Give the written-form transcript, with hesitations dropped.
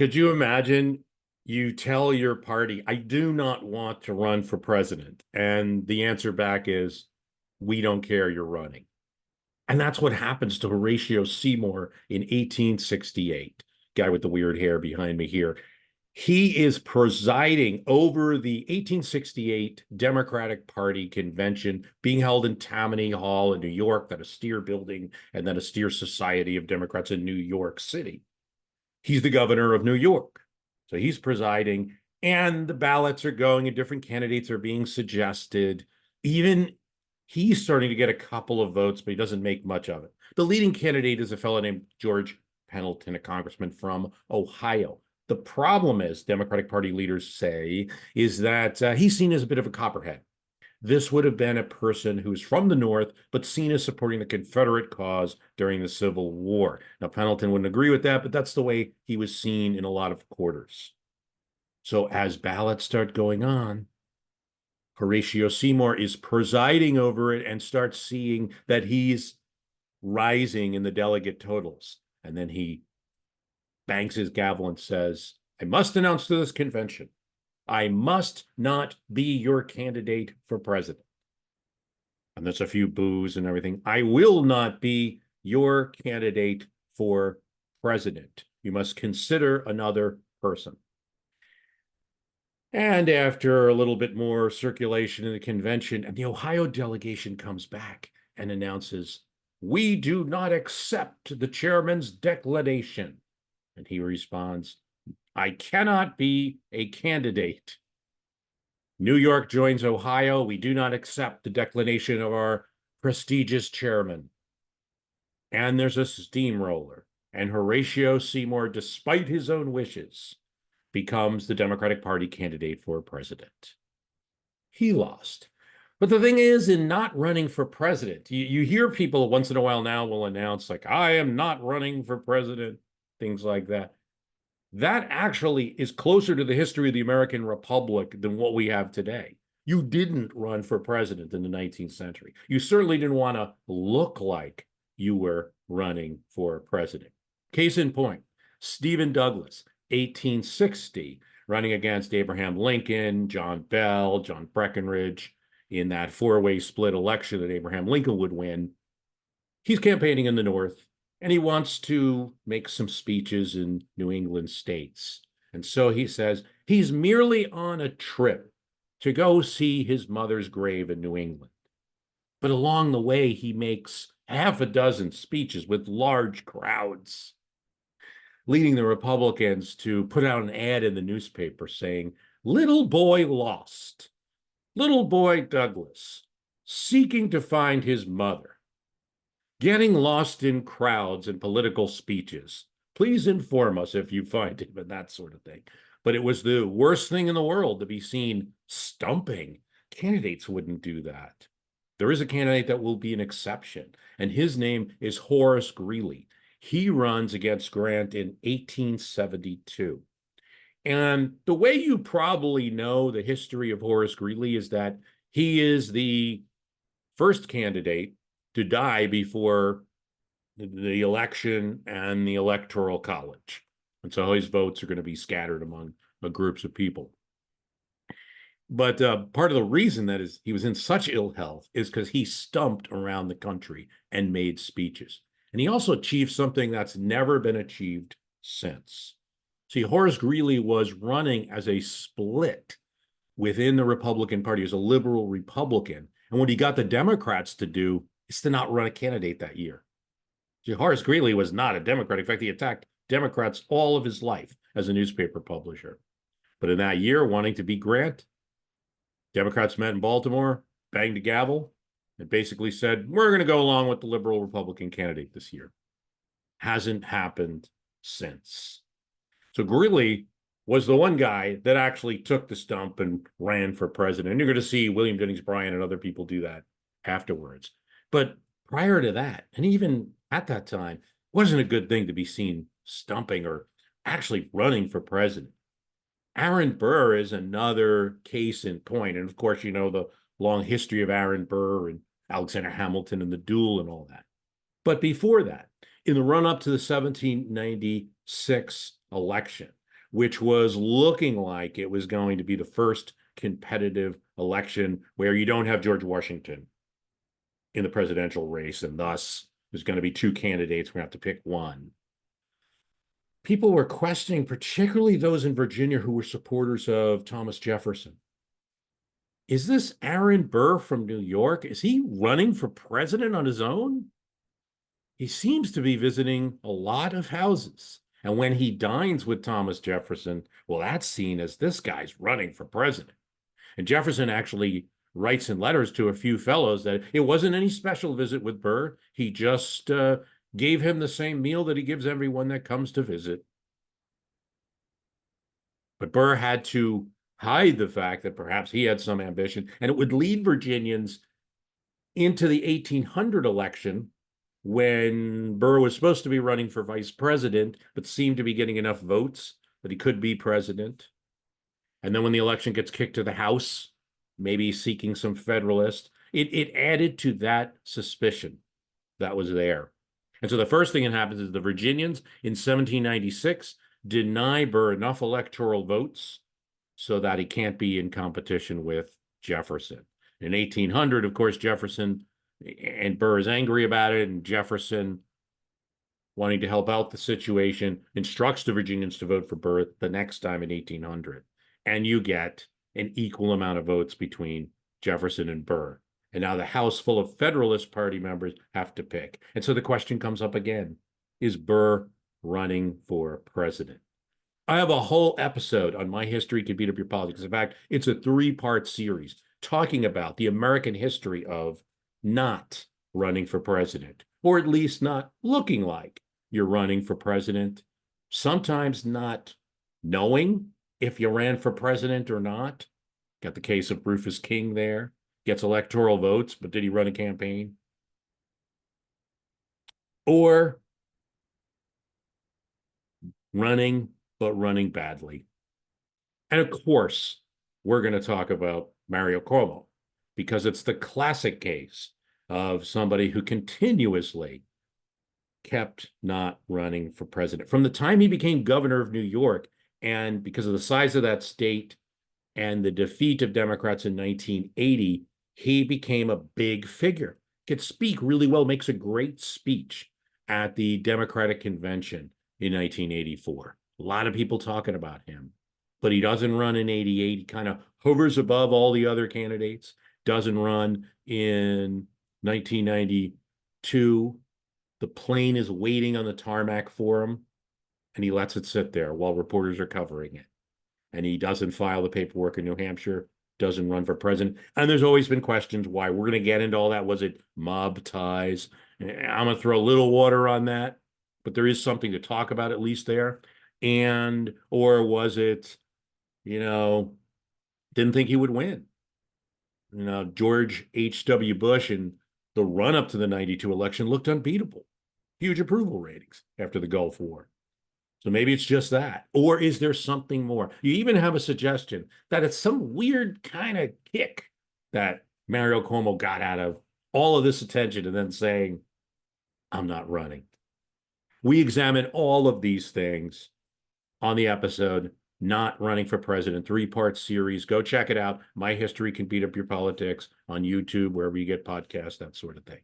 Could you imagine you tell your party, I do not want to run for president, and the answer back is, we don't care, you're running. And that's what happens to Horatio Seymour in 1868. Guy with the weird hair behind me here. He is presiding over the 1868 Democratic Party convention being held in Tammany Hall in New York, that austere building, and that austere society of Democrats in New York City. He's the governor of New York. So he's presiding, and the ballots are going, and different candidates are being suggested. Even he's starting to get a couple of votes, but he doesn't make much of it. The leading candidate is a fellow named George Pendleton, a congressman from Ohio. The problem is, Democratic Party leaders say, is that he's seen as a bit of a copperhead. This would have been a person who's from the North, but seen as supporting the Confederate cause during the Civil War. Now, Pendleton wouldn't agree with that, but that's the way he was seen in a lot of quarters. So as ballots start going on, Horatio Seymour is presiding over it and starts seeing that he's rising in the delegate totals. And then he bangs his gavel and says, I must announce to this convention, I must not be your candidate for president. And there's a few boos and everything. I will not be your candidate for president. You must consider another person. And after a little bit more circulation in the convention, and the Ohio delegation comes back and announces, we do not accept the chairman's declination. And he responds, I cannot be a candidate. New York joins Ohio. We do not accept the declination of our prestigious chairman. And there's a steamroller. And Horatio Seymour, despite his own wishes, becomes the Democratic Party candidate for president. He lost. But the thing is, in not running for president, you hear people once in a while now will announce, like, I am not running for president, things like that. That actually is closer to the history of the American Republic than what we have today. You didn't run for president in the 19th century. You certainly didn't want to look like you were running for president. Case in point, Stephen Douglas, 1860, running against Abraham Lincoln, John Bell, John Breckinridge, in that four-way split election that Abraham Lincoln would win. He's campaigning in the North, and he wants to make some speeches in New England states. And so he says he's merely on a trip to go see his mother's grave in New England. But along the way, he makes half a dozen speeches with large crowds, leading the Republicans to put out an ad in the newspaper saying, little boy lost, little boy Douglas, seeking to find his mother, getting lost in crowds and political speeches. Please inform us if you find him, and that sort of thing. But it was the worst thing in the world to be seen stumping. Candidates wouldn't do that. There is a candidate that will be an exception, and his name is Horace Greeley. He runs against Grant in 1872. And the way you probably know the history of Horace Greeley is that he is the first candidate to die before the election and the electoral college. And so his votes are going to be scattered among groups of people. But part of the reason that is he was in such ill health is because he stumped around the country and made speeches. And he also achieved something that's never been achieved since. See, Horace Greeley was running as a split within the Republican Party, as a liberal Republican. And what he got the Democrats to do is to not run a candidate that year. See, Horace Greeley was not a Democrat. In fact, he attacked Democrats all of his life as a newspaper publisher. But in that year, wanting to beat Grant, Democrats met in Baltimore, banged a gavel, and basically said, we're going to go along with the liberal Republican candidate this year. Hasn't happened since. So Greeley was the one guy that actually took the stump and ran for president. And you're going to see William Jennings Bryan and other people do that afterwards. But prior to that, and even at that time, it wasn't a good thing to be seen stumping or actually running for president. Aaron Burr is another case in point. And of course, you know the long history of Aaron Burr and Alexander Hamilton and the duel and all that. But before that, in the run-up to the 1796 election, which was looking like it was going to be the first competitive election where you don't have George Washington in the presidential race, and thus there's going to be two candidates. We have to pick one. People were questioning, particularly those in Virginia who were supporters of Thomas Jefferson. Is this Aaron Burr from New York? Is he running for president on his own? He seems to be visiting a lot of houses. And when he dines with Thomas Jefferson, well, that's seen as this guy's running for president. And Jefferson actually writes in letters to a few fellows that it wasn't any special visit with Burr. He just gave him the same meal that he gives everyone that comes to visit. But Burr had to hide the fact that perhaps he had some ambition, and it would lead Virginians into the 1800 election when Burr was supposed to be running for vice president, but seemed to be getting enough votes that he could be president. And then when the election gets kicked to the House, maybe seeking some Federalist, it added to that suspicion that was there. And so the first thing that happens is the Virginians in 1796 deny Burr enough electoral votes so that he can't be in competition with Jefferson. In 1800, of course, Jefferson and Burr is angry about it, and Jefferson, wanting to help out the situation, instructs the Virginians to vote for Burr the next time in 1800. And you get an equal amount of votes between Jefferson and Burr. And now the House full of Federalist Party members have to pick. And so the question comes up again, is Burr running for president? I have a whole episode on My History Can Beat Up Your Politics. In fact, it's a 3-part series talking about the American history of not running for president, or at least not looking like you're running for president, sometimes not knowing if you ran for president or not. Got the case of Rufus King there, gets electoral votes, but did he run a campaign? Or running, but running badly. And of course, we're going to talk about Mario Cuomo, because it's the classic case of somebody who continuously kept not running for president. From the time he became governor of New York, and because of the size of that state and the defeat of Democrats in 1980, he became a big figure. Could speak really well, makes a great speech at the Democratic convention in 1984. A lot of people talking about him, but he doesn't run in 88. He kind of hovers above all the other candidates, doesn't run in 1992. The plane is waiting on the tarmac for him, and he lets it sit there while reporters are covering it. And he doesn't file the paperwork in New Hampshire, doesn't run for president. And there's always been questions why. We're going to get into all that. Was it mob ties? I'm going to throw a little water on that, but there is something to talk about at least there. And, or was it, didn't think he would win? George H.W. Bush in the run-up to the 92 election looked unbeatable. Huge approval ratings after the Gulf War. So maybe it's just that. Or is there something more? You even have a suggestion that it's some weird kind of kick that Mario Cuomo got out of all of this attention and then saying, I'm not running. We examine all of these things on the episode, Not Running for President, 3-part series. Go check it out. My History Can Beat Up Your Politics on YouTube, wherever you get podcasts, that sort of thing.